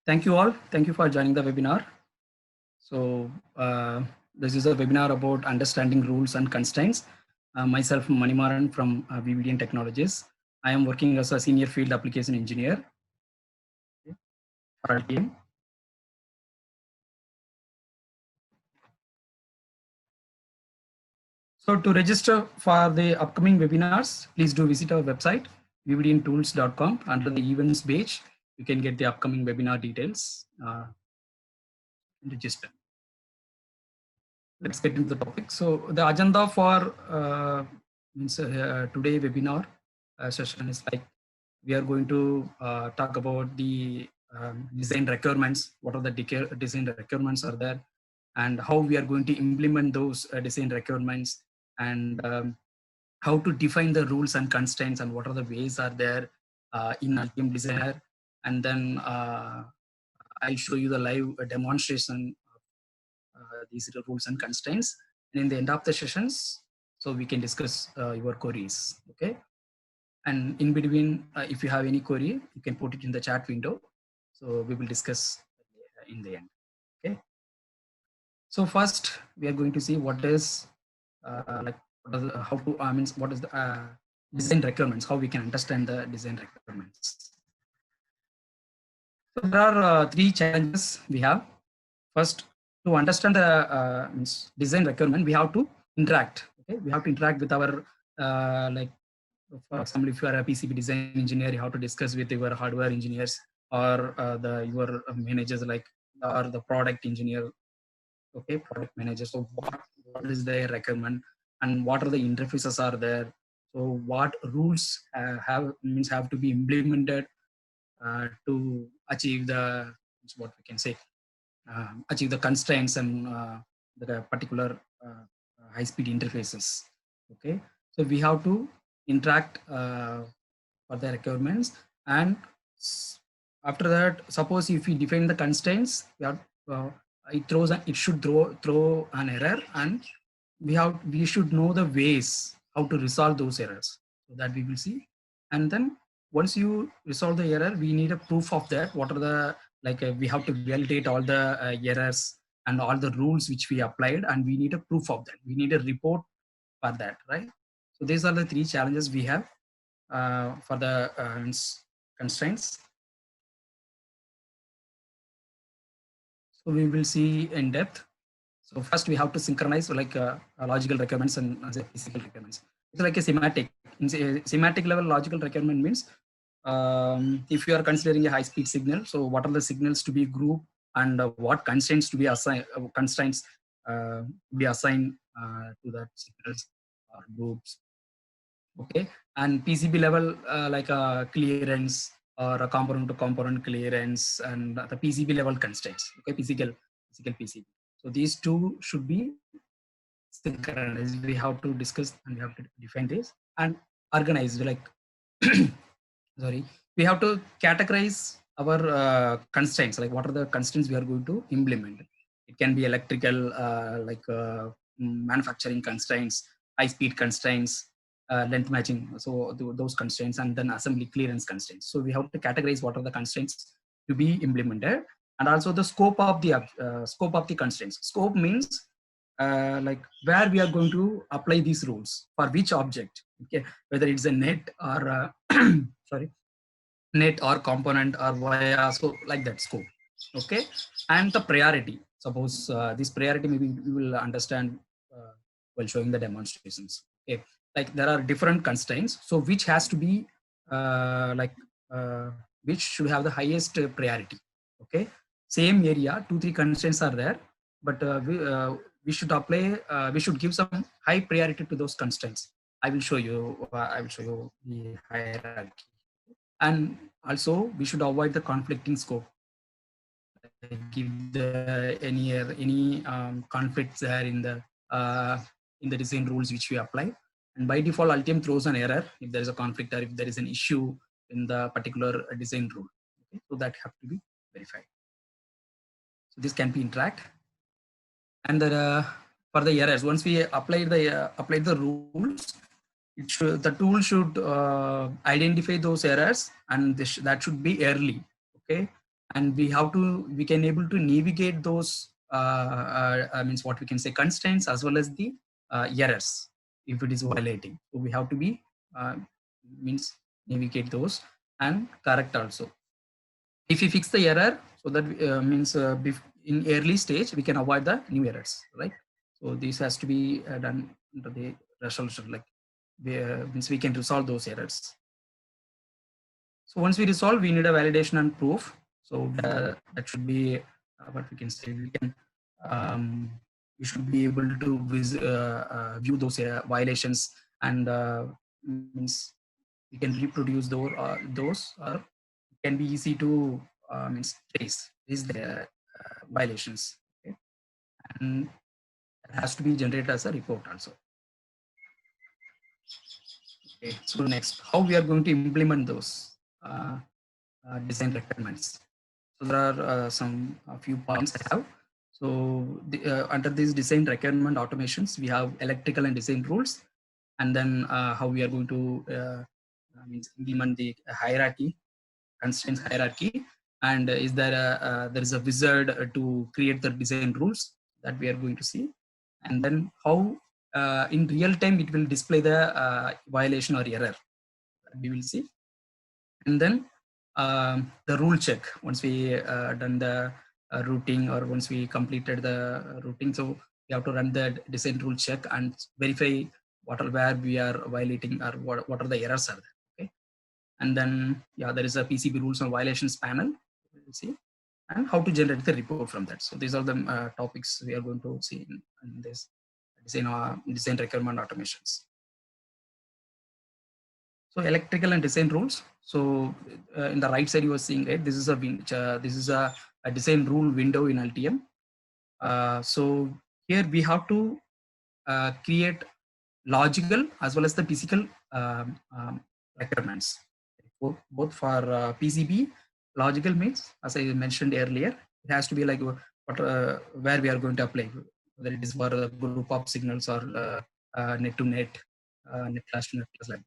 Thank you all. Thank you for joining the webinar. So this is a webinar about understanding rules and constraints. Myself, Manimaran from VVDN Technologies. I am working as a senior field application engineer for our team. So to register for the upcoming webinars, please do visit our website, vvdntools.com. Under the events page, you can get the upcoming webinar details. Register. Let's get into the topic. So the agenda for today webinar session is like, we are going to talk about the design requirements, what are the design requirements are there, and how we are going to implement those design requirements, and how to define the rules and constraints, and what are the ways are there in Altium Designer. And then I'll show you the live demonstration these rules and constraints. And in the end of the sessions, so we can discuss your queries, okay? And in between, if you have any query, you can put it in the chat window. So we will discuss in the end, okay? So first, we are going to see what is how to what is the design requirements, how we can understand the design requirements. So there are three challenges we have. First, to understand the design requirement, we have to interact. Okay, we have to interact with our for example, if you are a PCB design engineer, you have to discuss with your hardware engineers or your managers, like or the product engineer. Okay, product manager. So what is their requirement, and what are the interfaces are there? So what rules have to be implemented to achieve the what we can say achieve the constraints and the particular high-speed interfaces. Okay, so we have to interact for the requirements, and after that, suppose if we define the constraints, we have it should throw an error, and we should know the ways how to resolve those errors, so that we will see. And then once you resolve the error, we need a proof of that. What are the we have to validate all the errors and all the rules which we applied, and we need a proof of that. We need a report for that, right? So these are the three challenges we have for the constraints. So we will see in depth. So first we have to synchronize logical requirements and physical requirements. It's like a semantic. In semantic level, logical requirement means if you are considering a high-speed signal, so what are the signals to be grouped, and what constraints to be assigned, to that signals or groups. Okay, and PCB level like a clearance or a component-to-component clearance, and the PCB level constraints. Okay, physical PCB. So these two should be synchronized. We have to discuss and we have to define this and organize. Like sorry, we have to categorize our constraints. Like what are the constraints we are going to implement? It can be electrical, manufacturing constraints, high-speed constraints, length matching. So those constraints, and then assembly clearance constraints. So we have to categorize what are the constraints to be implemented, and also the scope of the constraints. Scope means like where we are going to apply these rules for which object. Okay, whether it's a net or sorry, net or component or via, so like that scope. Okay, and the priority. Suppose this priority maybe we will understand while showing the demonstrations. Okay, like there are different constraints, so which has to be which should have the highest priority. Okay, same area, 2-3 constraints are there, but we should apply we should give some high priority to those constraints. I will show you the hierarchy. And also we should avoid the conflicting scope. Like if any conflicts there in the design rules which we apply, and by default Altium throws an error if there is a conflict or if there is an issue in the particular design rule. Okay, so that have to be verified. So this can be interact. And for the errors, once we apply the rules, the tool should identify those errors, and that should be early. Okay, and we can able to navigate those means what we can say constraints as well as the errors if it is violating. So we have to be means navigate those and correct also. If we fix the error, so that means in early stage we can avoid the new errors, right? So this has to be done under the resolution, like means we can resolve those errors. So once we resolve, we need a validation and proof. So that should be what we can say. We should be able to view those violations, and means we can reproduce those, or it can be easy to means trace these the violations. Okay? And it has to be generated as a report also. Okay, so next, how we are going to implement those design requirements. So there are a few points I have. So under these design requirement automations, we have electrical and design rules, and then how we are going to means implement the hierarchy, constraints hierarchy, and is there there is a wizard to create the design rules that we are going to see, and then how in real time it will display the violation or error we will see, and then the rule check once we done the routing, or once we completed the routing. So we have to run the design rule check and verify what are where we are violating, or what are the errors are there. Okay, and then yeah, there is a PCB rules and violations panel. We'll see, and how to generate the report from that. So these are the topics we are going to see in this design requirement automations. So electrical and design rules. So in the right side you are seeing, right, this is a design rule window in Altium. So here we have to create logical as well as the physical requirements. Both for PCB, logical means, as I mentioned earlier, it has to be like where we are going to apply, whether it is for a group of signals or net to net, net class to net class, like that.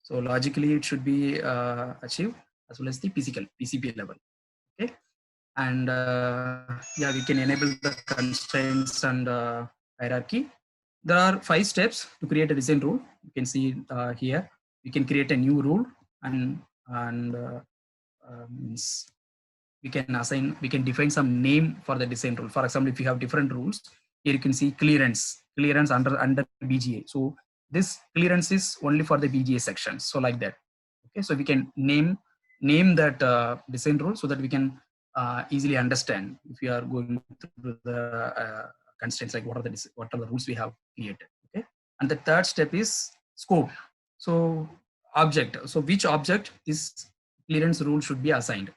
So logically it should be achieved, as well as the physical PCB level. Okay, and yeah, we can enable the constraints and hierarchy. There are 5 steps to create a design rule. You can see here. We can create a new rule, and means we can define some name for the design rule. For example, if you have different rules, here you can see clearance under BGA. So this clearance is only for the BGA section. So like that. Okay, so we can name that design rule, so that we can easily understand if we are going through the constraints, like what are the rules we have created. Okay, and the third step is scope. So object. So which object this clearance rule should be assigned.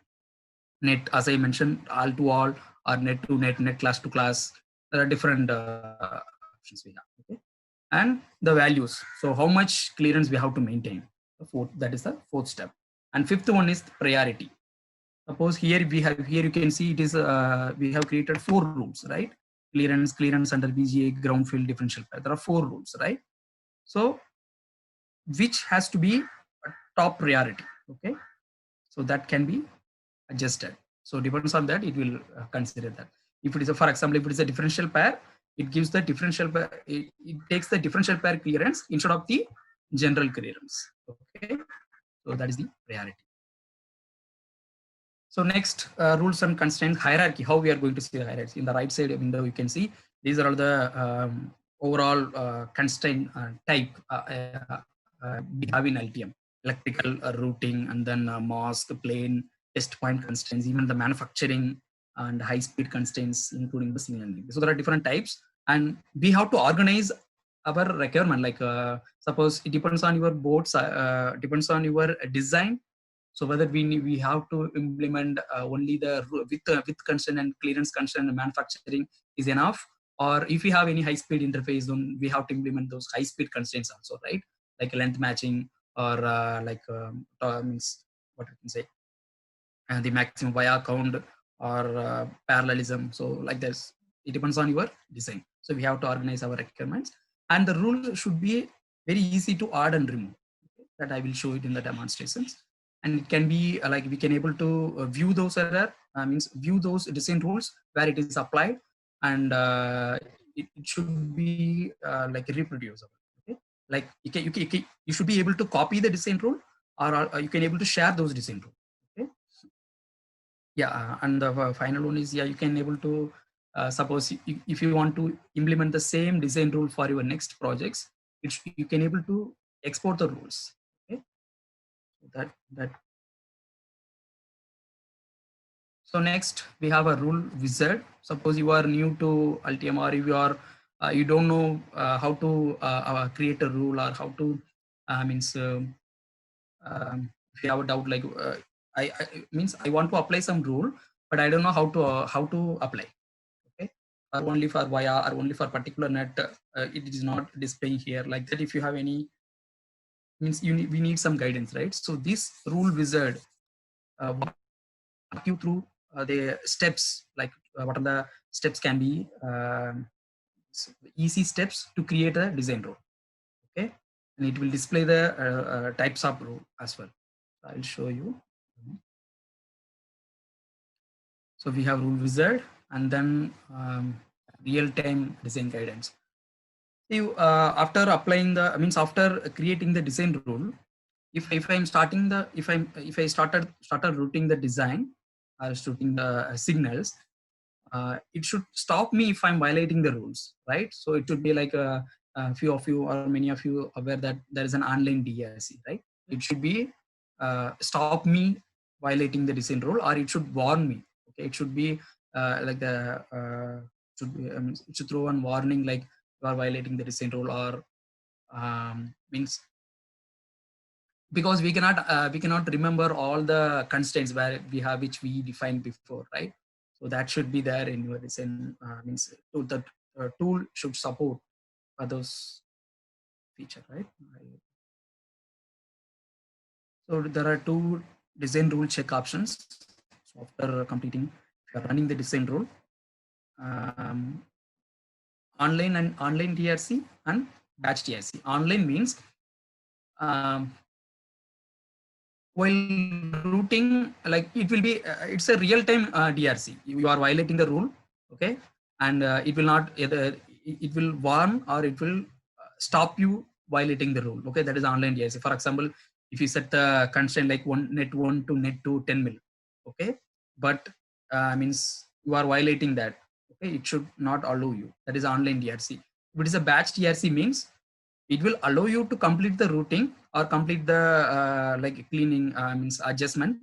Net, as I mentioned, all to all, or net to net, net class to class. There are different options we have. Okay, and the values. So how much clearance we have to maintain. That is the fourth step. And fifth one is priority. Suppose here you can see it is we have created 4 rules, right? Clearance under BGA, ground field, differential pair. There are 4 rules, right? So which has to be a top priority? Okay, so that can be adjusted. So depends on that, it will consider that. If it is for example, if it is a differential pair, it gives the differential pair, it takes the differential pair clearance instead of the general clearance. Okay, so that is the priority. So next, rules and constraints hierarchy. How we are going to see the hierarchy. In the right side window, you can see these are all the overall constraint type we have in Altium. Electrical routing, and then mask, plane, test point constraints, even the manufacturing and high speed constraints, including the signal link. So there are different types, and we have to organize our requirement. Like suppose it depends on your boards, depends on your design. So whether we have to implement only the with constraint and clearance constraint and manufacturing is enough, or if we have any high speed interface, then we have to implement those high speed constraints also, right? Like length matching, or means what we can say, and the maximum via count, or parallelism. So like this, it depends on your design. So we have to organize our requirements, and the rule should be very easy to add and remove. Okay? That I will show it in the demonstrations. and it can be like we can able to view those error, means view those design rules where it is applied, and it should be like reproducible. Okay, like you should be able to copy the design rule, or you can able to share those design rule. Okay, yeah, and the final one is, yeah, you can able to suppose if you want to implement the same design rule for your next projects, you can able to export the rules. Okay, that. So next we have a rule wizard. Suppose you are new to Altium, or if you are you don't know how to create a rule, or how to means if you have a doubt, like I means I want to apply some rule, but I don't know how to apply. Okay, or only for via, or only for particular net, it is not displaying here like that. If you have any, means we need some guidance, right? So this rule wizard walk you through the steps, like what are the steps can be easy steps to create a design rule. Okay, and it will display the types of rule as well. I'll show you. So we have rule wizard, and then real-time design guidance. You after applying the, means after creating the design rule, if I'm starting the, if I started routing the design, or routing the signals, it should stop me if I'm violating the rules, right? So it should be like a few of you, or many of you, aware that there is an online DRC, right? It should be stop me violating the design rule, or it should warn me. Okay, it should be like the it should throw one warning like you are violating the design rule, or means, because we cannot remember all the constraints where we have, which we defined before, right? So that should be there in your design, means the tool should support those feature, right? So there are two design rule check options. So after completing, if you are running the design rule, um, online DRC and batch DRC. Online means while routing, like it will be it's a real-time DRC. You are violating the rule, okay, and it will not either, it will warn, or it will stop you violating the rule. Okay, that is online DRC. For example, if you set the constraint like net 1 to net 2 10 mil, okay, but means you are violating that. Okay, it should not allow you. That is online DRC. If it is a batch DRC, means it will allow you to complete the routing, or complete the like cleaning, means adjustment,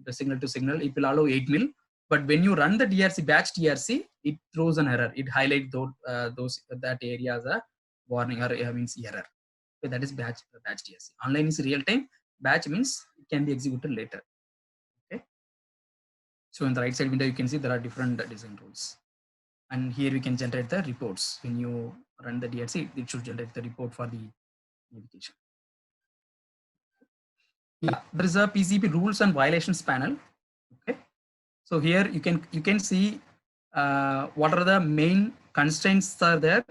the signal to signal. It will allow 8 mil, but when you run the DRC, batch DRC, it throws an error. It highlights those that area as a warning, or means error. Okay, that is batch DRC. Online is real time. Batch means it can be executed later. Okay, so in the right side window you can see there are different design rules, and here we can generate the reports. When you run the DRC, it should generate the report for the navigation. Yeah, there is a PCB rules and violations panel. Okay, so here you can see what are the main constraints are there.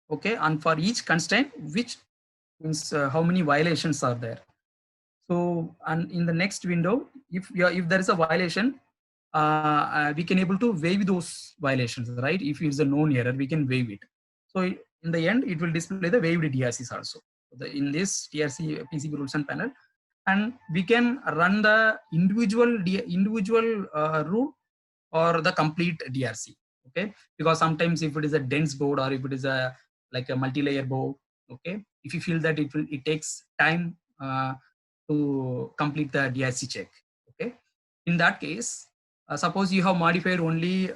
Okay, and for each constraint, which means how many violations are there. So, and in the next window, if there is a violation, we can able to waive those violations, right? If it's a known error, we can waive it. So in the end, it will display the waived DRCs also. In this DRC PCB rules and panel, and we can run the individual rule, or the complete DRC. Okay, because sometimes if it is a dense board, or if it is a like a multi-layer board, okay, if you feel that it takes time to complete the DRC check. Okay, in that case, suppose you have modified only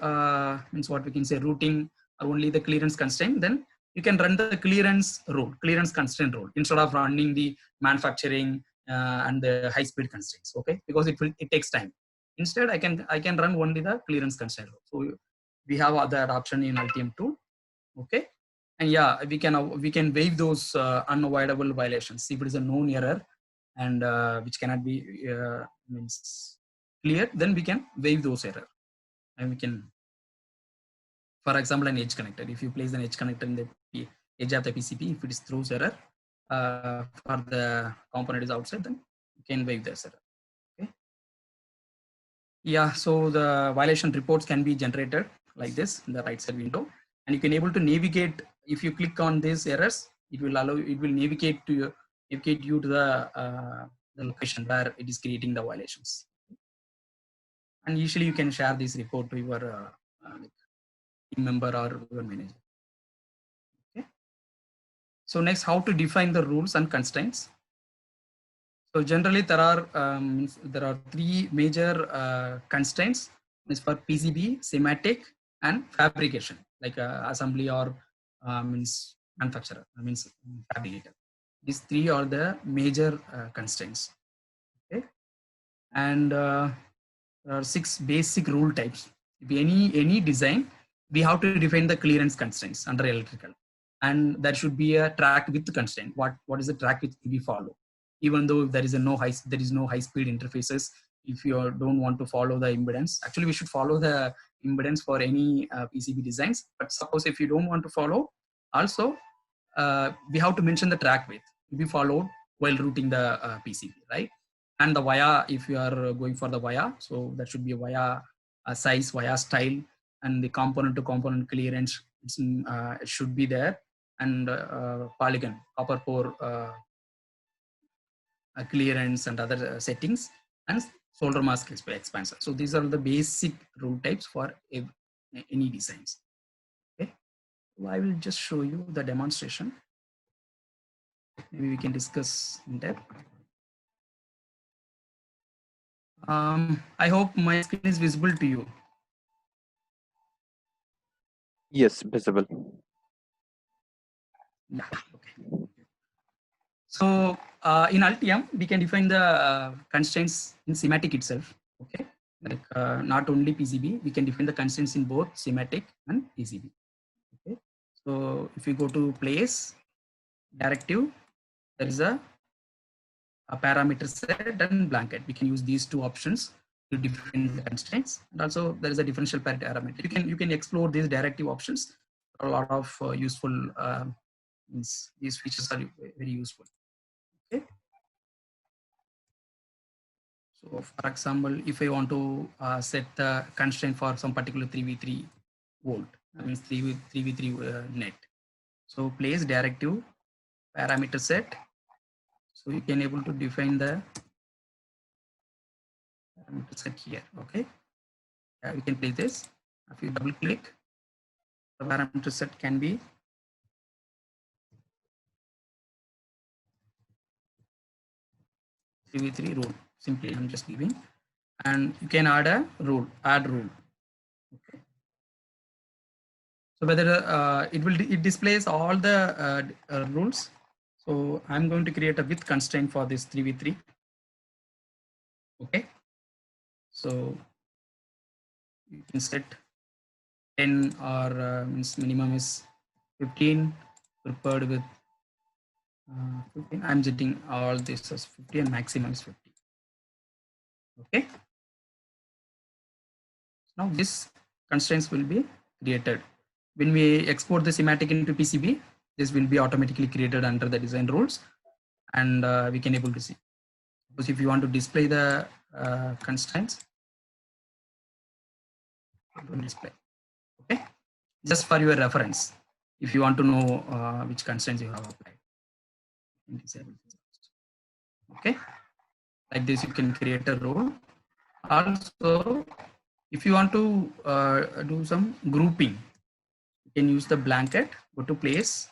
means what we can say routing, or only the clearance constraint, then you can run the clearance constraint rule, instead of running the manufacturing and the high speed constraints. Okay, because it takes time. Instead, I can run only the clearance constraint rule. So we have that option in Altium 2. Okay, and yeah, we can waive those unavoidable violations if it is a known error, and which cannot be means clear. Then we can waive those error, and we can, for example, an edge connector. If you place an edge connector in the edge of the PCB, if it is throws error for the component is outside, then you can waive this error. Yeah, so the violation reports can be generated like this in the right side window, and you can able to navigate. If you click on these errors, it will allow, it will navigate you to the location where it is creating the violations. And usually you can share this report to your team member or your manager. Okay. So next, how to define the rules and constraints. So generally there are three major constraints. Is for PCB, schematic, and fabrication, like assembly or means manufacturer, means fabricator. These three are the major constraints. Okay, and there are 6 basic rule types. If any design, we have to define the clearance constraints under electrical, and there should be a track with constraint. What is the track which we follow? Even though there is no high speed interfaces, if you don't want to follow the impedance, actually we should follow the impedance for any PCB designs. But suppose if you don't want to follow, also we have to mention the track width to be followed while routing the PCB, right? And the via, if you are going for the via, so that should be a via size, via style, and the component to component clearance, it should be there, and polygon, copper pore clearance and other settings, and solder mask expansion. So these are the basic rule types for any designs. Okay, so I will just show you the demonstration. Maybe we can discuss in depth. I hope my screen is visible to you. Yes, visible. Yeah, okay. So in Altium, we can define the constraints in schematic itself. Okay, like not only PCB, we can define the constraints in both schematic and PCB. Okay, so if you go to place, directive, there is a parameter set and blanket. We can use these two options to define the constraints, and also there is a differential parameter. You can explore these directive options. A lot of useful these features are very useful. Okay. So for example, if I want to set the constraint for some particular 3v3 volt, that means 3v3 net. So place directive parameter set. So you can able to define the parameter set here. Okay, we can place this. If you double click, the parameter set can be 3v3 rule. Simply, I'm just giving, and you can add a rule. Add rule. Okay. So whether it displays all the rules. So I'm going to create a width constraint for this 3v3. Okay. So you can set 10 or means minimum is 15, prepared with 15. I'm setting all this as 50 and maximum is 50. Okay. Now this constraints will be created. When we export the schematic into PCB, this will be automatically created under the design rules, and we can able to see. Because if you want to display the constraints, display. Okay, just for your reference, if you want to know which constraints you have applied. Okay, like this you can create a role. Also, if you want to do some grouping, you can use the blanket. Go to place,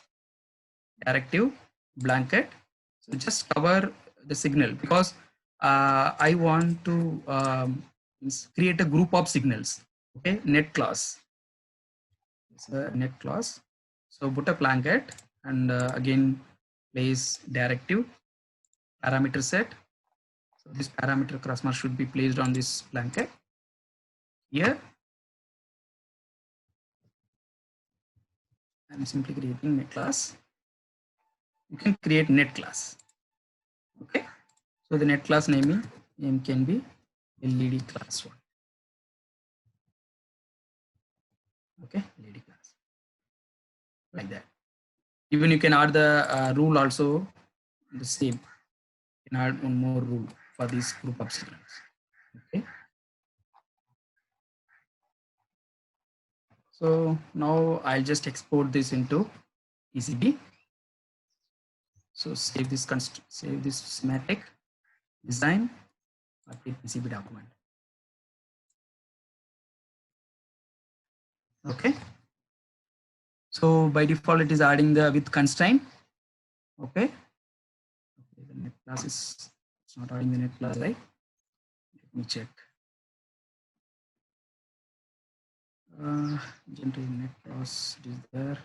directive, blanket. So just cover the signal, because I want to create a group of signals. Okay, net class. It's a net class. So put a blanket, and again place directive parameter set. So this parameter crossmark should be placed on this blanket here. I'm simply creating net class. You can create net class. Okay, so the net class name can be LED class 1. Okay, LED class, like that. Even you can add the rule also the same. You can add one more rule for this group of signals. Okay, So now I'll just export this into PCB. So save this schematic design PCB document. Okay. So by default, it is adding the width constraint. Okay. The net class is, it's not adding the net class, right? Let me check. Generate net class, it is there.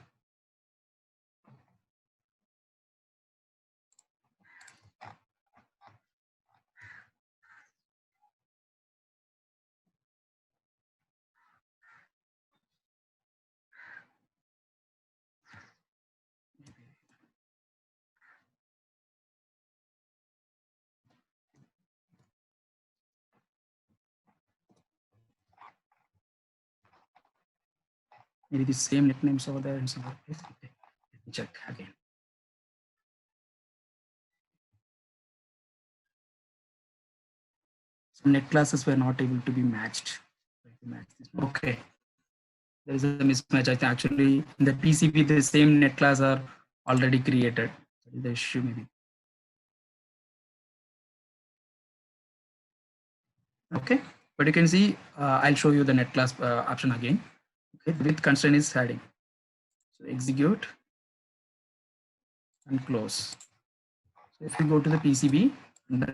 Maybe the same nicknames over there in some other place. Okay. Let me check again. Some net classes were not able to be matched. Okay. There is a mismatch. I think actually in the PCB, the same net class are already created. That is the issue maybe. Okay. But you can see, I'll show you the net class option again. Okay. The width constraint is heading. So execute and close. So if you go to the PCB, the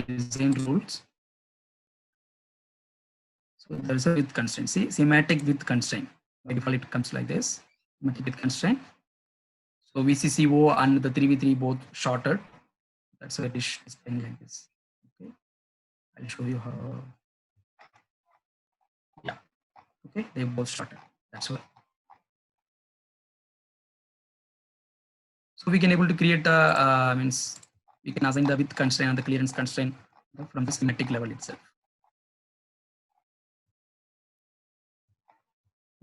design rules, so there's a width constraint. See, schematic width constraint. By default, it comes like this. Schematic width constraint. So VCCO and the 3v3 both shorted. That's why it is displaying like this. Okay, I'll show you how. Yeah. Okay, they both shorted. That's why. So we can able to create the means we can assign the width constraint and the clearance constraint from the schematic level itself.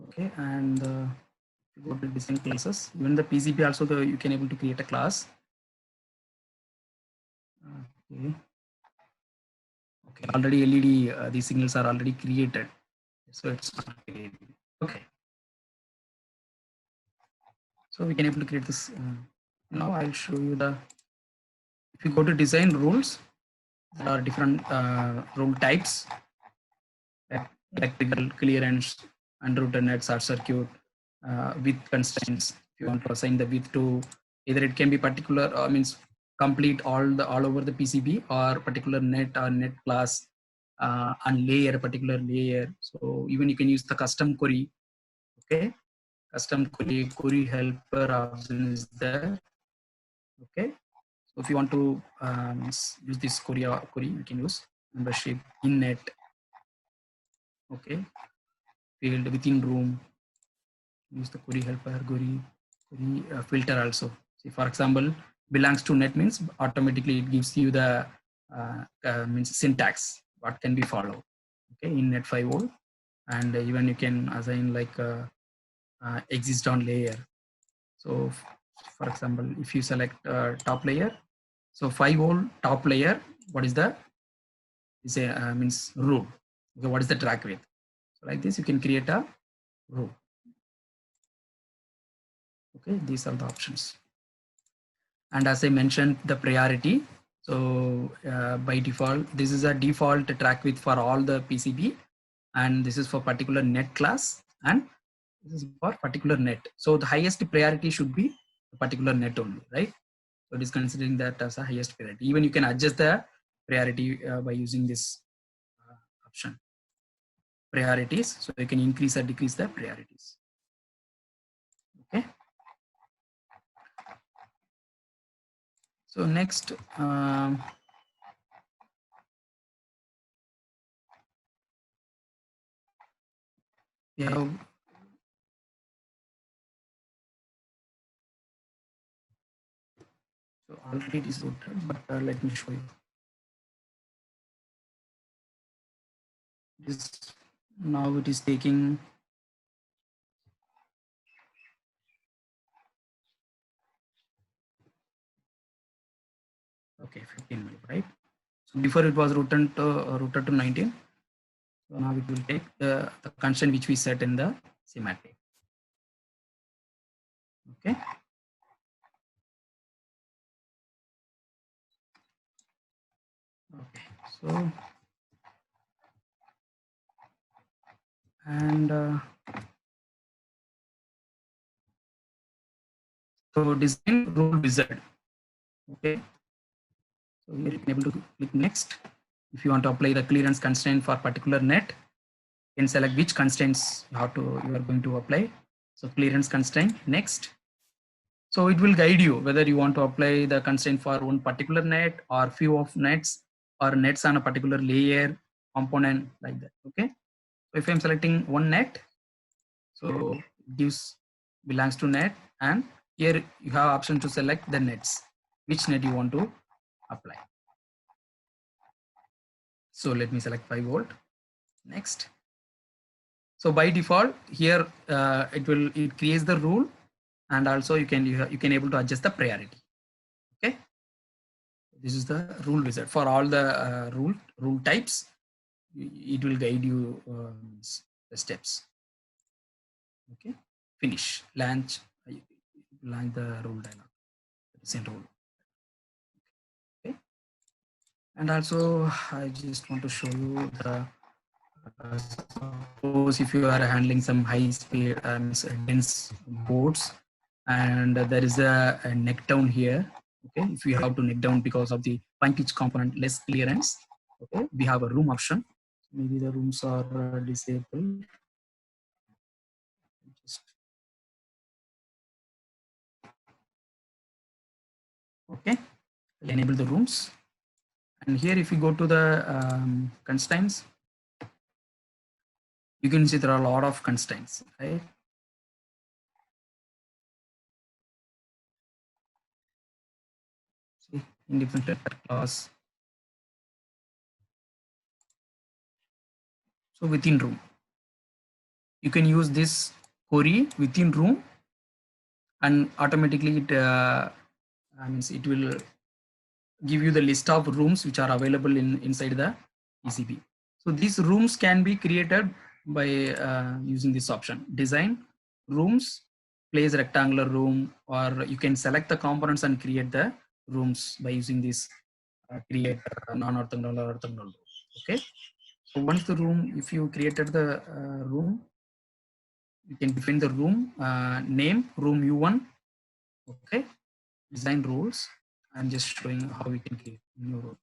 Okay, and go to design classes. Even the PCB also, you can able to create a class. Okay. Okay. Already LED these signals are already created, so it's not created. Okay. So we can able to create this. Now I'll show you the. If you go to design rules, there are different rule types. Electrical clearance, unrouted net short circuit, width constraints. If you want to assign the width to either it can be particular means complete all over the PCB or particular net or net class and layer particular layer. So even you can use the custom query. Okay, custom query helper option is there. Okay, so if you want to use this query, you can use membership in net. Okay, field within room, use the query helper, query filter also. See, for example, belongs to net means automatically it gives you the means syntax what can be followed. Okay, in net 5 volt, and even you can assign like exist on layer. So, for example, if you select top layer, so 5 volt top layer, what is the is a means rule. Okay, what is the track width? So like this, you can create a rule. Okay, these are the options. And as I mentioned, the priority. So by default, this is a default track width for all the PCB, and this is for particular net class, and this is for particular net. So the highest priority should be a particular net only, right? So it is considering that as a highest priority. Even you can adjust the priority by using this option, priorities. So you can increase or decrease the priorities. Okay. So next, we have so already it is routed, but let me show you. This now it is taking okay 15 minutes, right? So before it was routed to 19. So now it will take the constraint which we set in the schematic. Okay. Okay. So and so design rule wizard. Okay. So here you can able to click next. If you want to apply the clearance constraint for particular net, you can select which constraints you are going to apply. So clearance constraint next. So it will guide you whether you want to apply the constraint for one particular net or few of nets or nets on a particular layer component like that. Okay. So if I'm selecting one net, so it gives belongs to net, and here you have option to select the nets, which net you want to apply. So let me select 5 volt. Next. So by default here it creates the rule, and also you can able to adjust the priority. Okay. This is the rule wizard for all the rule types. It will guide you the steps. Okay. Finish. Launch the rule dialog. Send rule. Okay. And also I just want to show you the suppose if you are handling some high speed dense boards and there is a neck down here. Okay, if you have to neck down because of the fine pitch component less clearance, okay, we have a room option. Maybe the rooms are disabled. Just okay, enable the rooms, and here if you go to the constraints, you can see there are a lot of constraints, right? See, independent class. So within room, you can use this query within room, and automatically it will give you the list of rooms which are available inside the ECB. So these rooms can be created by using this option, design rooms, place rectangular room, or you can select the components and create the rooms by using this create non-orthogonal or orthogonal room. Okay. So once the room, if you created the room, you can define the room name, room U1. Okay. Design rules. I'm just showing how we can create new room.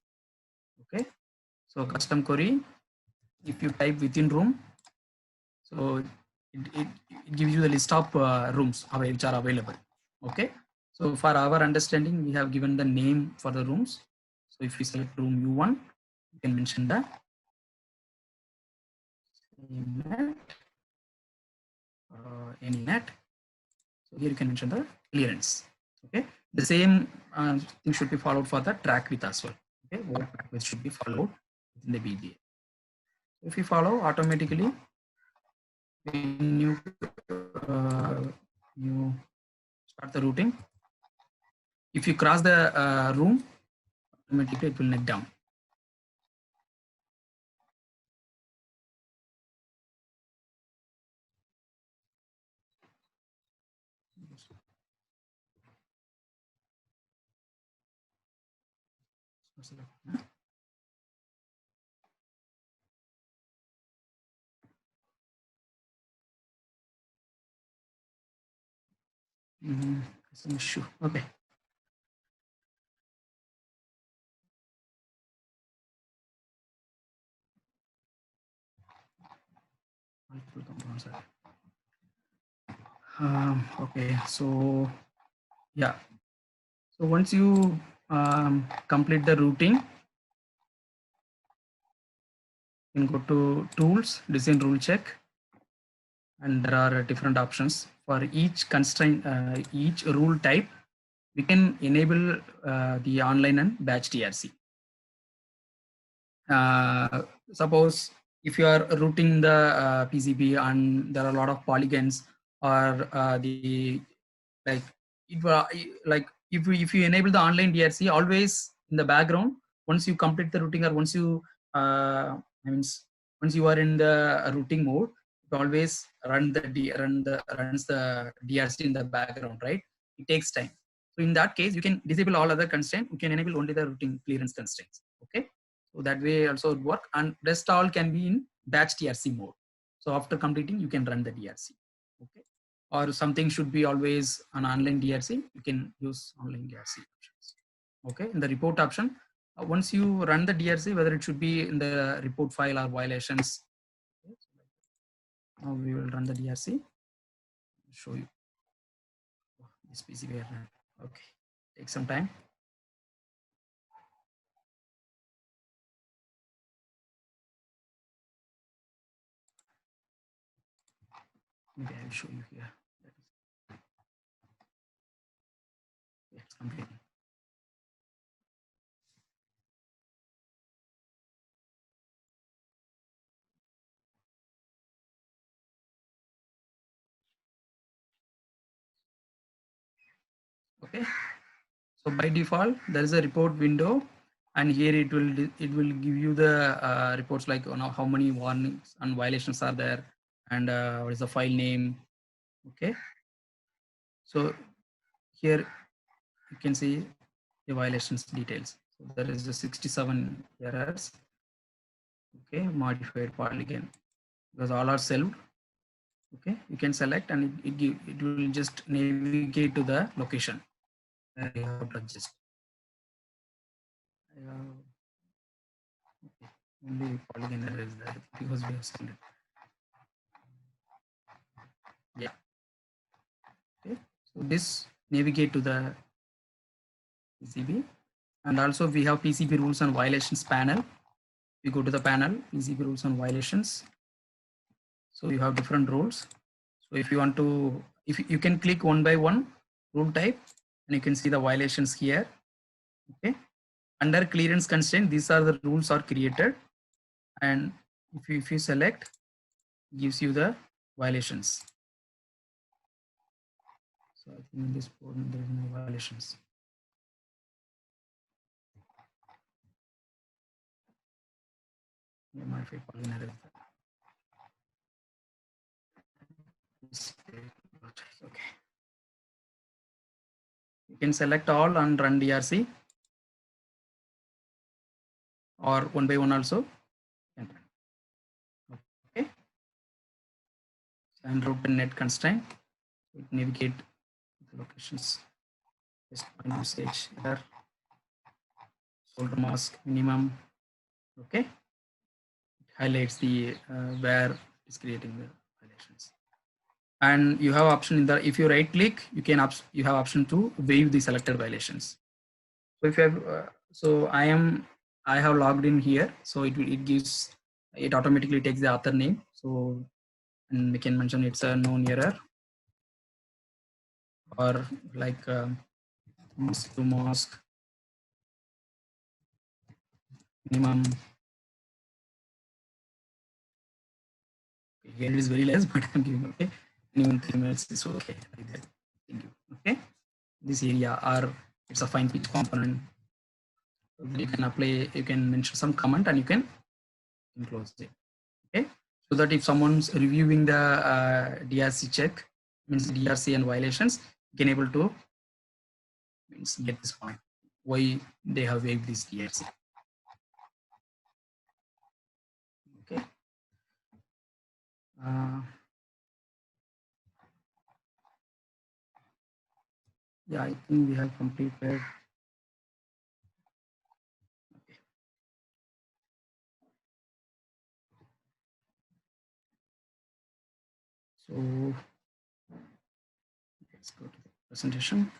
Okay. So custom query, if you type within room, so it gives you the list of rooms which are available. Okay. So for our understanding, we have given the name for the rooms. So if you select room U1, you can mention the net, any net. So here you can mention the clearance. Okay. The same thing should be followed for the track width as well. Okay. What track width should be followed within the BGA. If you follow automatically, when you start the routing, if you cross the room, automatically it will neck down. It's an issue. Okay. Multiple components. Okay. So yeah. So once you complete the routing, you can go to tools, design rule check, and there are different options for each constraint, each rule type. We can enable the online and batch TRC. Suppose if you are routing the PCB and there are a lot of polygons, or the like if you enable the online DRC, always in the background, once you complete the routing or once you once you are in the routing mode, always runs the DRC in the background, right? It takes time. So in that case, you can disable all other constraints. You can enable only the routing clearance constraints. Okay. So that way also would work, and rest all can be in batch DRC mode. So after completing, you can run the DRC. Okay. Or something should be always an online DRC. You can use online DRC options. Okay. In the report option, once you run the DRC, whether it should be in the report file or violations. Okay. Now we will run the DRC. Show you this PC we are running. Okay. Take some time. Maybe I will show you here. It's completing. Okay. So by default, there is a report window, and here it will give you the reports like, you know, how many warnings and violations are there, and what is the file name. Okay. So here you can see the violations details. So there is the 67 errors. Okay, modified polygon, because all are saved. Okay, you can select, and it will just navigate to the location where you have to adjust. Okay. Only polygon error is there because we have seen it. Yeah. Okay. So this navigate to the PCB, and also we have PCB rules and violations panel. We go to the panel, PCB rules and violations. So you have different rules. So if you want to, if you can click one by one rule type, and you can see the violations here. Okay. Under clearance constraint, these are the rules are created, and if you select, it gives you the violations. So I think in this board there is no violations. Yeah, modify polygon error. Okay. You can select all and run DRC, or one by one also. Okay. And route and net constraint. It navigate the locations. Just point usage here. Solder mask minimum. Okay. It highlights the where it's creating the violations. And you have option in the, if you right click, you can you have option to waive the selected violations. So if you have I have logged in here, so it automatically takes the author name. So, and we can mention it's a known error, or like mask minimum. Here it is very less, but I'm giving okay. Minimum 3 minutes is okay. Like that. Thank you. Okay. This area, or it's a fine pitch component. You can apply, you can mention some comment, and you can close it. Okay. So that if someone's reviewing the DRC check, means DRC and violations, you can able to get this point, why they have waived this DRC. Okay. Yeah, I think we have completed. Okay. So let's go to the presentation.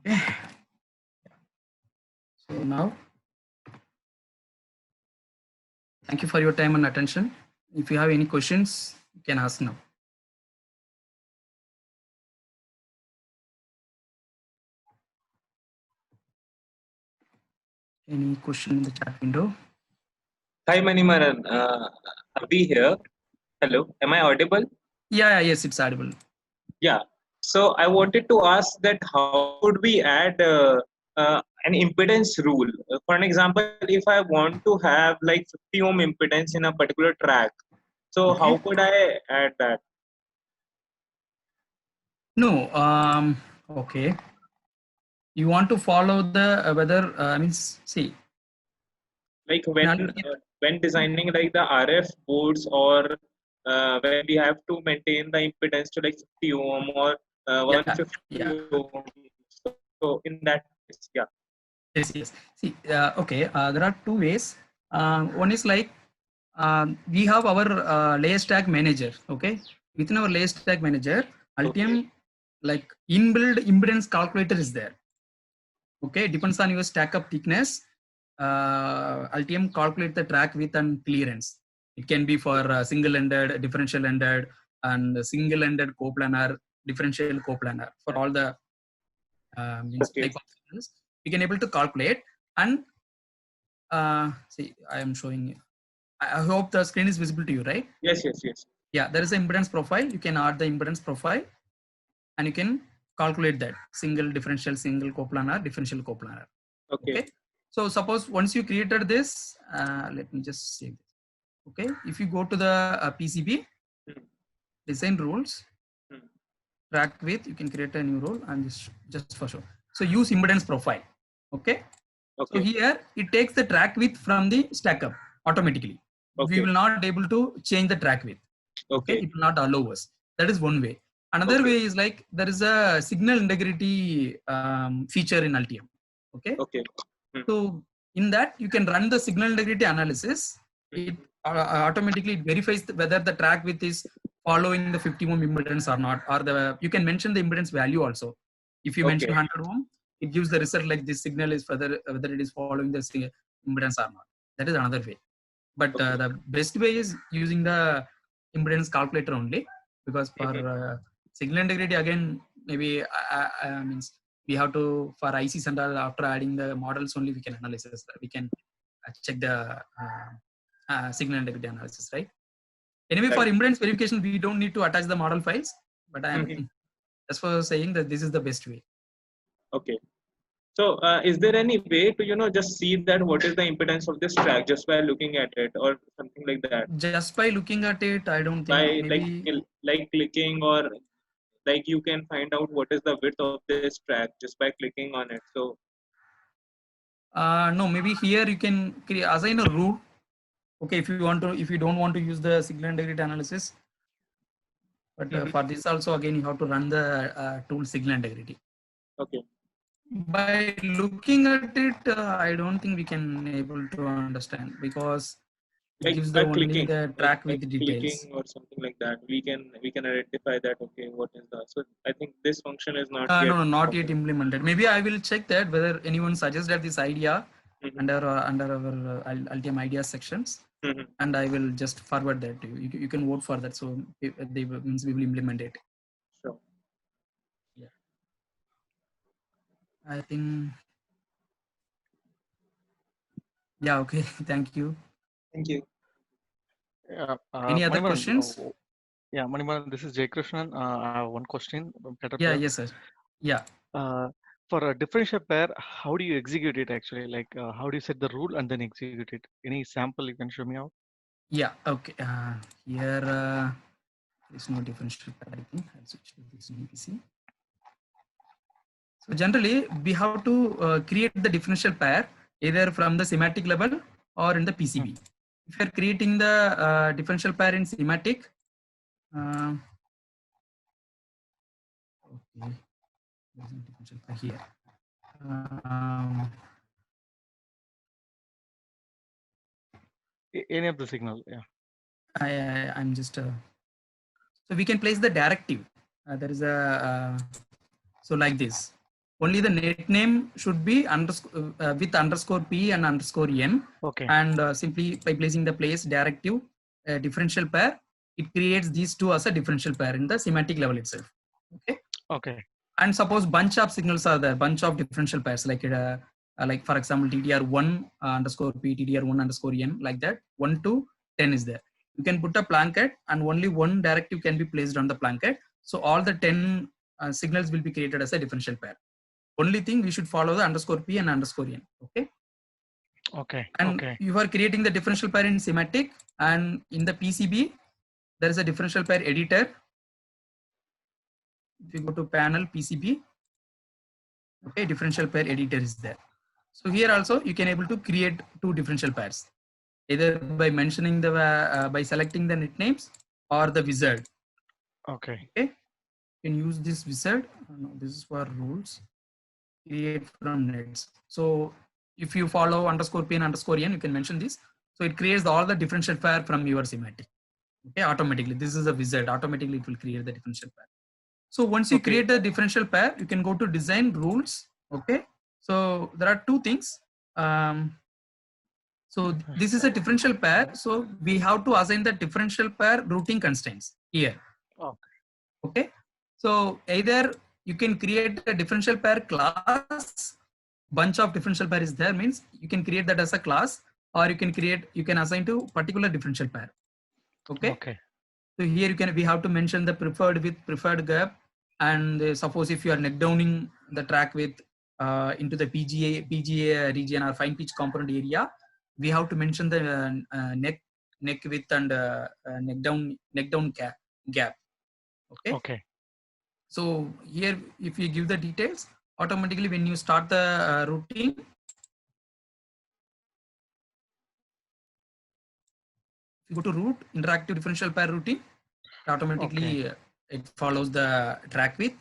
Okay. So now, thank you for your time and attention. If you have any questions, you can ask now. Any question in the chat window? Hi, Manimaran. Abhi here. Hello. Am I audible? Yeah, yes, it's audible. Yeah. So I wanted to ask that how could we add an impedance rule? For an example, if I want to have like 50 ohm impedance in a particular track, so Okay. how could I add that? No. Okay. You want to follow the whether means see. Like Now, when designing like the RF boards, or when we have to maintain the impedance to like 50 ohm or yeah. 150 Yeah. ohm. So in that case, yeah. Yes, yes. See, okay, there are two ways. One is like we have our layer stack manager. Okay, within our layer stack manager, Altium like inbuilt impedance calculator is there. Okay, depends on your stack up thickness. Altium calculate the track width and clearance. It can be for single-ended, differential-ended, and single-ended coplanar, differential coplanar for all the means Okay. type of signals. We can able to calculate and see. I am showing you. I hope the screen is visible to you, right? Yes, yes, yes. Yeah, there is an impedance profile. You can add the impedance profile, and you can calculate that single differential, single coplanar, differential coplanar. Okay. So suppose once you created this, let me just save this. Okay. If you go to the PCB design rules, track width, you can create a new role and just for sure. So use impedance profile. Okay. So here it takes the track width from the stack up automatically. We will not able to change the track width. Okay. It will not allow us. That is one way. Another way is like there is a signal integrity feature in Altium. Okay. So in that you can run the signal integrity analysis. It automatically verifies whether the track width is following the 50 ohm impedance or not, or the you can mention the impedance value also. If you mention 100 ohm, it gives the result like this signal is whether it is following the impedance or not. That is another way. But the best way is using the impedance calculator only, because for signal integrity again maybe means we have to for ICs and all, after adding the models only we can analyze this. We can check the signal integrity analysis, right? Anyway, for impedance verification we don't need to attach the model files, but I am just for saying that this is the best way. Okay. So is there any way to just see that what is the impedance of this track just by looking at it or something like that? Just by looking at it, I don't think By maybe like clicking, or like you can find out what is the width of this track just by clicking on it. So no, maybe here you can assign a rule. Okay, if you don't want to use the signal integrity analysis, but for this also again you have to run the tool signal integrity. Okay. By looking at it, I don't think we can able to understand, because it Like gives by the only clicking, the track with clicking details. or something like that, we can identify that. Okay, what is the? So I think this function is not yet. No, not yet implemented. Maybe I will check that whether anyone suggested this idea under our Altium ideas sections, and I will just forward that to you. You can vote for that. So they means we will implement it. Sure. Yeah. I think. Yeah. Okay. Thank you. Thank you. Any other Manivaran, questions? Yeah, Manivaran, this is Jay Krishnan. I have one question. Yeah. Yes, sir. Yeah. For a differential pair, how do you execute it actually? Like, how do you set the rule and then execute it? Any sample you can show me out? Yeah. Okay. Here is no differential pair. I think I'll switch to this PC. So generally, we have to create the differential pair either from the semantic level or in the PCB. If you're creating the differential pair in semantic, okay, differential pair here. Any of the signal, yeah. I'm just so we can place the directive. There is a so like this. Only the net name should be with underscore p and underscore n. Okay. And simply by placing the place directive differential pair, it creates these two as a differential pair in the semantic level itself. Okay. Okay. And suppose bunch of signals are there, bunch of differential pairs like for example TDR1 underscore p, TDR1 underscore n, like that 1 to 10 is there. You can put a planket and only one directive can be placed on the planket. So all the 10 signals will be created as a differential pair. Only thing we should follow the underscore P and underscore N. Okay. Okay. And Okay. you are creating the differential pair in semantic, and in the PCB, there is a differential pair editor. If you go to panel PCB, okay, differential pair editor is there. So here also you can able to create two differential pairs, either by mentioning the by selecting the net names or the wizard. Okay. Okay, you can use this wizard. No, this is for rules. Create from nets. So if you follow underscore P and underscore N, you can mention this. So it creates all the differential pair from your semantic. Okay, automatically. This is a wizard. Automatically, it will create the differential pair. So once you Okay. create the differential pair, you can go to design rules. Okay. So there are two things. So this is a differential pair. So we have to assign the differential pair routing constraints here. Okay. Okay. So either you can create a differential pair class, bunch of differential pair is there, means you can create that as a class, or you can assign to particular differential pair. Okay. Okay. So here we have to mention the preferred with preferred gap, and suppose if you are neck downing the track with into the PGA region or fine pitch component area, we have to mention the neck width and neck down gap. Okay. Okay. So here, if you give the details, automatically when you start the routing, if you go to route interactive differential pair routing, automatically it follows the track width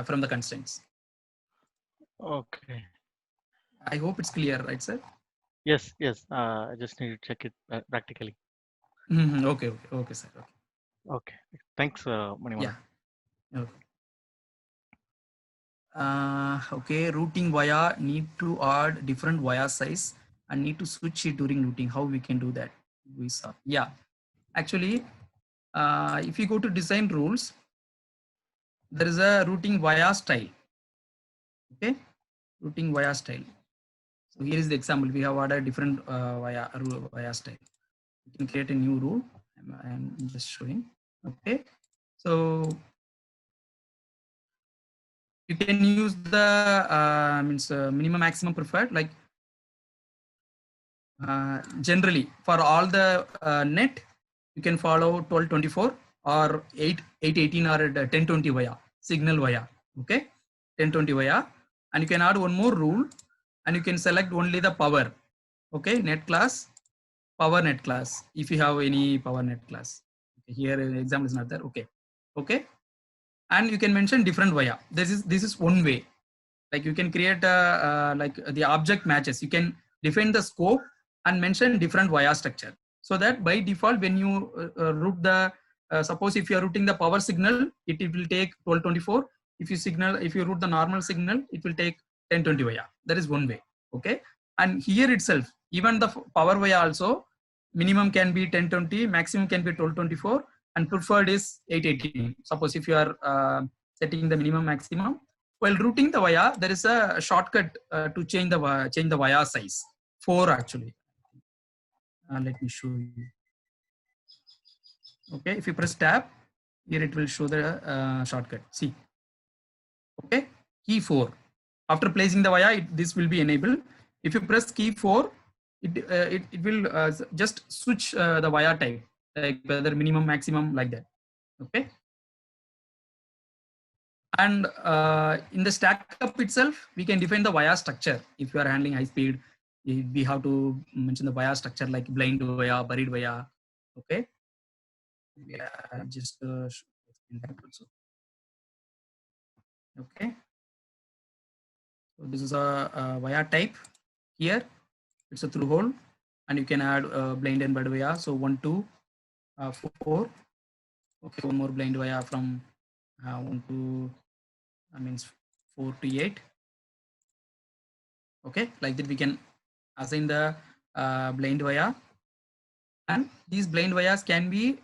from the constraints. Okay. I hope it's clear, right, sir? Yes. Yes. I just need to check it practically. Okay, sir. Okay. Okay. Thanks, Manivan. Yeah. Okay. Okay, routing via need to add different via size and need to switch it during routing. How we can do that? We saw. Yeah. Actually, if you go to design rules, there is a routing via style. Okay, routing via style. So here is the example. We have added different via style. You can create a new rule. I'm just showing. Okay, so you can use the minimum maximum preferred, like generally for all the net you can follow 1224 or 818 or 1020 via signal via. Okay, 1020 via, and you can add one more rule, and you can select only the power. Okay, net class, power net class, if you have any power net class. Okay, here example is not there. Okay, and you can mention different via. This is one way. Like you can create like the object matches. You can define the scope and mention different via structure, so that by default when you route the suppose if you are routing the power signal, it will take 1224. If you route the normal signal, it will take 1020 via. That is one way. Okay, and here itself, even the power via also, minimum can be 1020, maximum can be 1224, and preferred is 818. Suppose if you are setting the minimum maximum, while routing the via, there is a shortcut to change the via size. 4 actually. Let me show you. Okay, if you press tab, here it will show the shortcut. See. Okay, key 4. After placing the via, this will be enabled. If you press key 4, it will just switch the via type, like whether minimum, maximum, like that. Okay. And in the stack up itself, we can define the via structure. If you are handling high speed, we have to mention the via structure like blind via, buried via. Okay. Yeah, just explain that also. Okay. So this is a via type here. It's a through hole, and you can add blind and buried via. So 1, 2, 4. Okay, one more blind via from 1 to means 4 to 8. Okay, like that we can assign the blind via, and these blind vias can be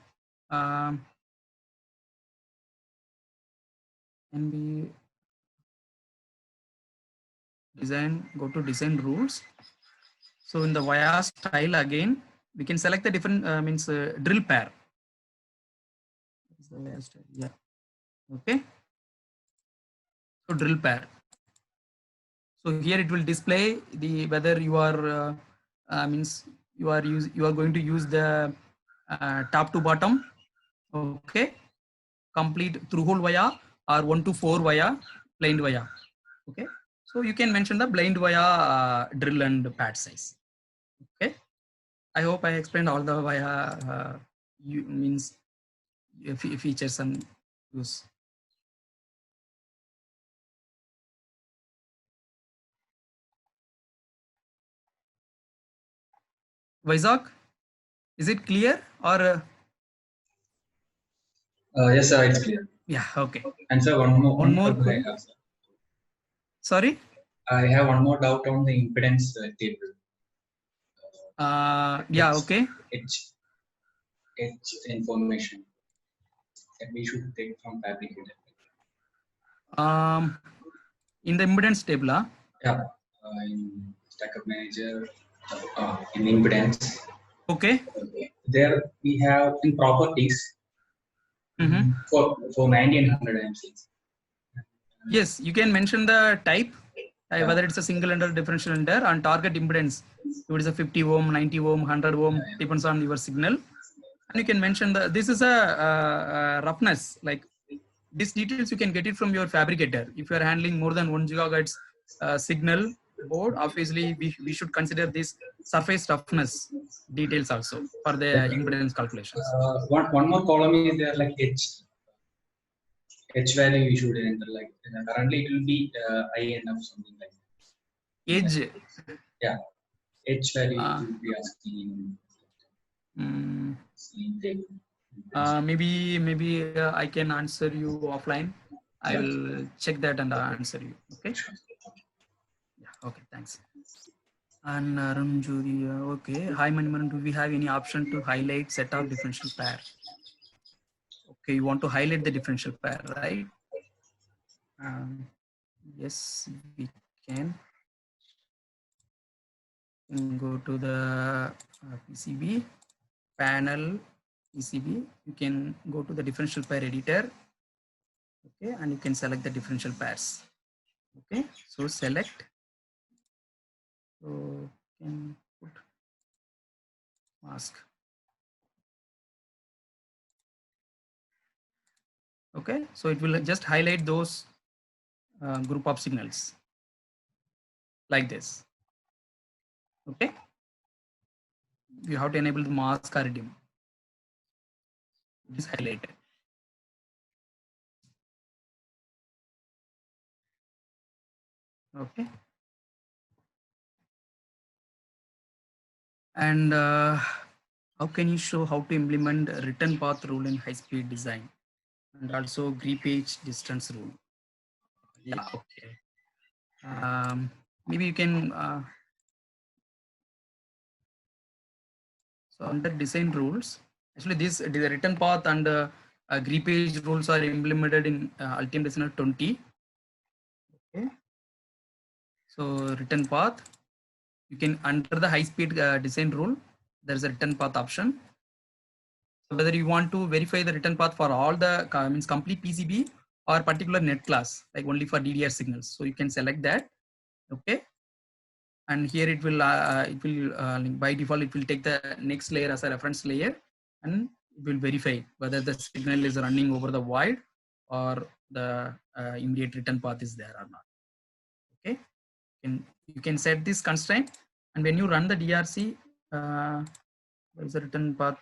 design. Go to design rules. So in the via style again, we can select the different drill pair. Yeah. Okay, so drill pair. So here it will display the whether you are means you are going to use the top to bottom, okay, complete through hole via or 1 to 4 via blind via. Okay, so you can mention the blind via drill and pad size. Okay, I hope I explained all the via means features and use. Vaisak, is it clear or? Yes, sir, it's clear. Yeah, okay. And sir, one more query. I have, sir. Sorry? I have one more doubt on the impedance table. Yeah, okay. H information that we should take from fabricator. In the impedance table, Yeah, in Stackup Manager, in impedance. Okay. There we have in properties for 1900 MCs. Yes, you can mention the type, whether it's a single ender, differential ender, and target impedance. If it is a 50 ohm, 90 ohm, 100 ohm, depends on your signal. And you can mention this is a roughness, like these details you can get it from your fabricator. If you are handling more than 1 gigahertz signal board, obviously we should consider this surface roughness details also for the impedance calculations. One more column is there, like H value you should enter, like currently it will be INF something like that. Edge. Yeah, H value you will be asking. Maybe I can answer you offline. I will check that and answer you. Okay. Yeah. Okay. Thanks. And Arun Jodi, okay. Hi Manimaran, do we have any option to highlight set of differential pair? Okay, you want to highlight the differential pair, right? Yes, we can. Go to the PCB panel, PCB. You can go to the differential pair editor. Okay, and you can select the differential pairs. Okay, so select. So you can put mask. Okay, so it will just highlight those group of signals like this. Okay, you have to enable the mask or dim. It is highlighted. Okay, and how can you show how to implement a return path rule in high-speed design, and also greepage distance rule? Yeah, okay. Maybe you can. So under design rules, actually the return path and greepage rules are implemented in Altium Designer 20. Okay. So return path, you can under the high speed design rule, there's a return path option. So whether you want to verify the return path for all the means complete PCB or particular net class, like only for DDR signals. So you can select that. Okay. And here it will by default it will take the next layer as a reference layer, and it will verify whether the signal is running over the void or the immediate return path is there or not. Okay, you can set this constraint, and when you run the DRC, what is the return path?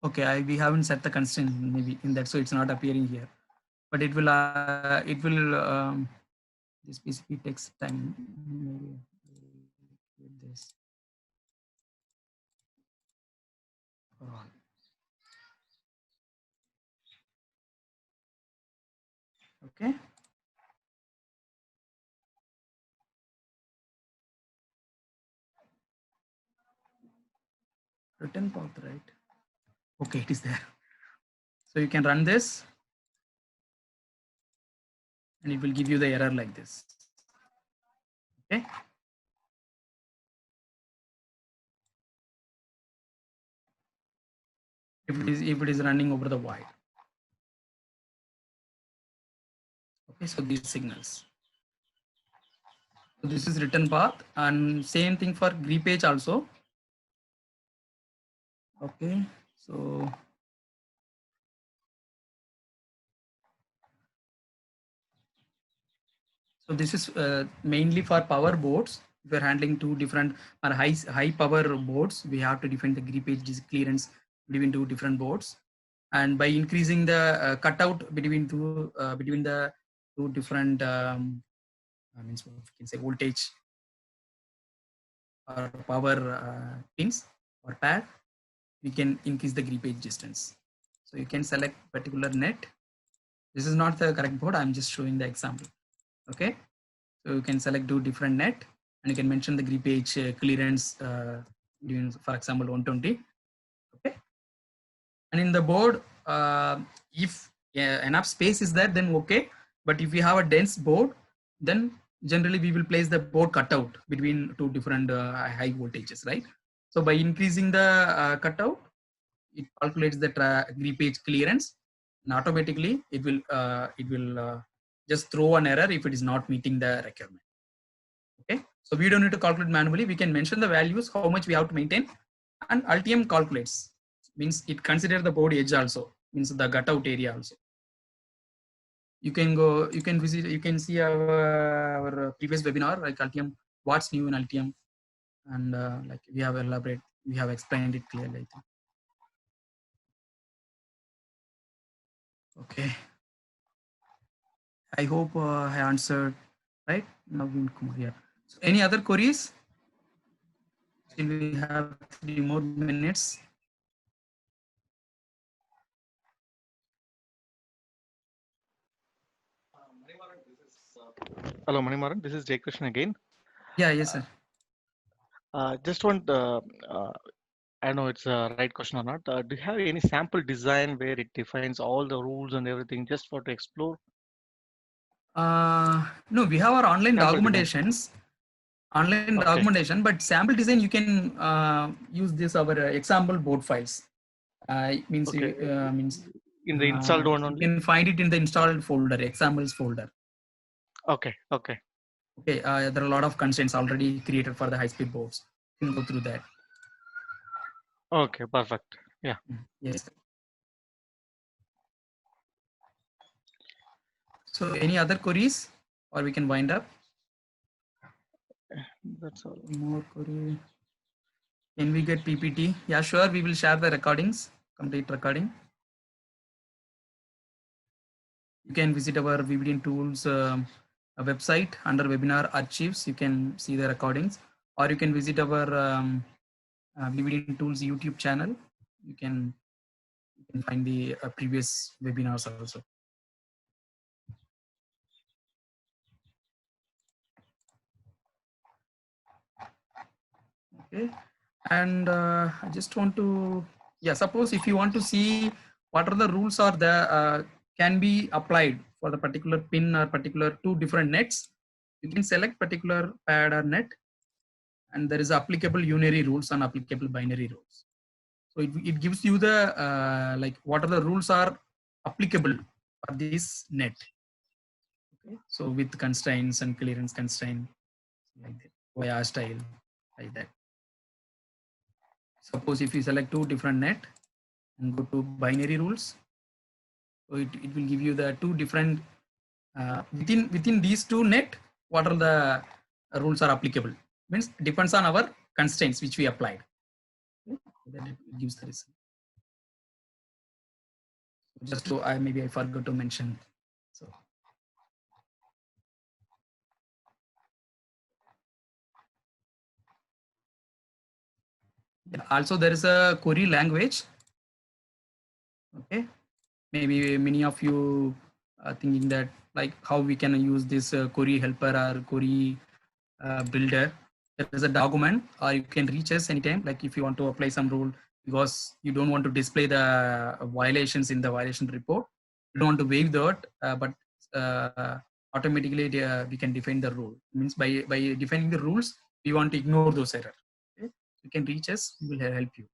Okay, we haven't set the constraint maybe in that, so it's not appearing here, but it will this PCB takes time. Maybe this. Okay. Return path, right? Okay, it is there. So you can run this and it will give you the error like this. Okay. if it is running over the void. Okay, so these signals. So this is return path, and same thing for greepage also. Okay, so this is mainly for power boards. If we're handling two different or high power boards, we have to define the greepage clearance between two different boards, and by increasing the cutout between the two different means we can say voltage or power pins or pad, we can increase the greepage distance. So you can select particular net. This is not the correct board. I'm just showing the example. Okay, so you can select two different net, and you can mention the greepage clearance during, for example, 120. Okay, and in the board, if enough space is there, then okay. But if we have a dense board, then generally we will place the board cutout between two different high voltages, right? So by increasing the cutout, it calculates the greepage clearance, and automatically it will just throw an error if it is not meeting the requirement. Okay, so we don't need to calculate manually. We can mention the values, how much we have to maintain, and Altium calculates, means it consider the board edge also, means the cutout area also. You can go, you can visit, you can see our previous webinar, like Altium, what's new in Altium, and like we have explained it clearly, I think. Okay, I hope I answered, right? Naveen Kumar, yeah. So any other queries? Still we have 3 more minutes. Hello, Manimaran. This is Jay Krishna again. Yeah, yes, sir. Just want, I know it's a right question or not. Do you have any sample design where it defines all the rules and everything just for to explore? No, we have our online Sample documentations. Online Okay. documentation, but sample design you can use this our example board files. Means Okay. means In the installed one you only? can find it in the installed folder, examples folder. Okay. Okay. Okay, there are a lot of constraints already created for the high-speed boards. You can go through that. Okay. Perfect. Yeah. Yes. So any other queries, or we can wind up? That's all. More query. Can we get PPT? Yeah, sure. We will share the recordings, complete recording. You can visit our VBDN Tools website under webinar archives. You can see the recordings, or you can visit our VBDN Tools YouTube channel. You can find the previous webinars also. Okay, and I just want to, yeah, suppose if you want to see what are the rules are there can be applied for the particular pin or particular two different nets, you can select particular pad or net, and there is applicable unary rules and applicable binary rules. So it gives you the like what are the rules are applicable for this net. Okay, so with constraints and clearance constraint like that, via style like that. Suppose if you select two different net and go to binary rules, so it will give you the two different within these two net, what are the rules are applicable, means depends on our constraints which we applied. Okay? Then it gives the result. Just to maybe I forgot to mention. So yeah, also there is a query language. Okay, maybe many of you are thinking that like how we can use this query helper or query builder. There is a document, or you can reach us anytime. Like if you want to apply some rule because you don't want to display the violations in the violation report, you don't want to waive that, but automatically we can define the rule. Means by defining the rules, we want to ignore those errors. Okay? You can reach us. We will help you.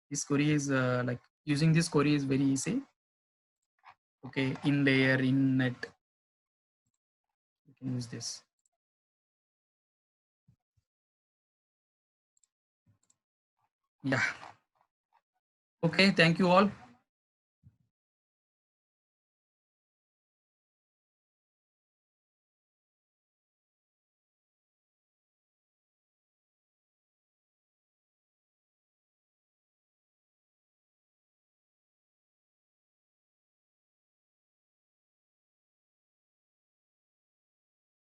This query is like using this query is very easy. Okay, in layer, in net, you can use this. Yeah. Okay, thank you all.